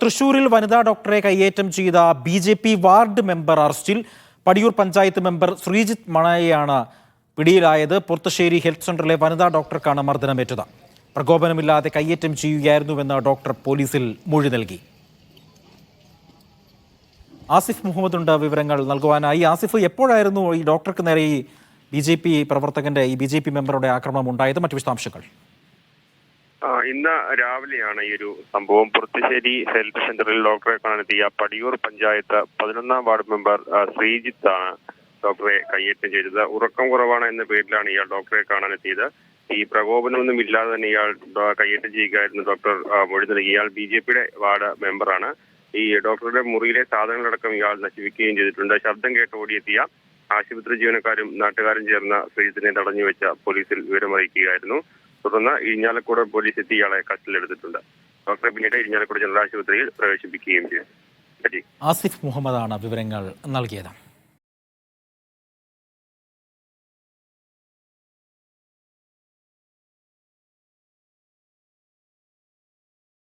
തൃശൂരിൽ വനിതാ ഡോക്ടറെ കയ്യേറ്റം ചെയ്ത BJP വാർഡ് മെമ്പർ അറസ്റ്റിൽ. പടിയൂർ പഞ്ചായത്ത് മെമ്പർ ശ്രീജിത്ത് മണയെയാണ് പിടിയിലായത്. പൊർത്തശ്ശേരി ഹെൽത്ത് സെന്ററിലെ വനിതാ ഡോക്ടർക്കാണ് മർദ്ദനമേറ്റത്. പ്രകോപനമില്ലാതെ കയ്യേറ്റം ചെയ്യുകയായിരുന്നുവെന്ന് ഡോക്ടർ പോലീസിൽ മൊഴി നൽകി. ആസിഫ് മുഹമ്മദ് ഉണ്ട് വിവരങ്ങൾ നൽകുവാനായി. ആസിഫ്, എപ്പോഴായിരുന്നു ഈ ഡോക്ടർക്ക് നേരെ ഈ BJP പ്രവർത്തകന്റെ BJP മെമ്പറുടെ ആക്രമണം ഉണ്ടായത്? മറ്റു വിശദാംശങ്ങൾ. ഇന്ന് രാവിലെയാണ് ഈ ഒരു സംഭവം. പൊർത്തശ്ശേരി ഹെൽത്ത് സെന്ററിൽ ഡോക്ടറെ കാണാനെത്തിയ പടിയൂർ പഞ്ചായത്ത് 11ാം വാർഡ് മെമ്പർ ശ്രീജിത്ത് ആണ് ഡോക്ടറെ കയ്യേറ്റം ചെയ്തത്. ഉറക്കം കുറവാണ് എന്ന പേരിലാണ് ഇയാൾ ഡോക്ടറെ കാണാനെത്തിയത്. ഈ പ്രകോപനമൊന്നും ഇല്ലാതെ തന്നെ ഇയാൾ കയ്യേറ്റം ചെയ്യുകയായിരുന്നു ഡോക്ടർ മൊഴി നൽകി. ഇയാൾ BJPയുടെ വാർഡ് മെമ്പറാണ്. ഈ ഡോക്ടറുടെ മുറിയിലെ സാധനങ്ങളടക്കം ഇയാൾ നശിപ്പിക്കുകയും ചെയ്തിട്ടുണ്ട്. ശബ്ദം കേട്ട് ഓടിയെത്തിയ ആശുപത്രി ജീവനക്കാരും നാട്ടുകാരും ചേർന്ന ശ്രീജിത്തിനെ തടഞ്ഞുവെച്ച പോലീസിൽ വിവരമറിയിക്കുകയായിരുന്നു. തുടർന്ന് ഇരിഞ്ഞാലക്കുട പോലീസ് എത്തി ഇയാളെ കസ്റ്റഡിയിലെടുത്തിട്ടുണ്ട്. ഡോക്ടറെ പിന്നീട് ഇരിഞ്ഞാലക്കുട ജനറൽ ആശുപത്രിയിൽ പ്രവേശിപ്പിക്കുകയും ചെയ്തു. ആസിഫ് മുഹമ്മദാണ് വിവരങ്ങൾ നൽകിയത്.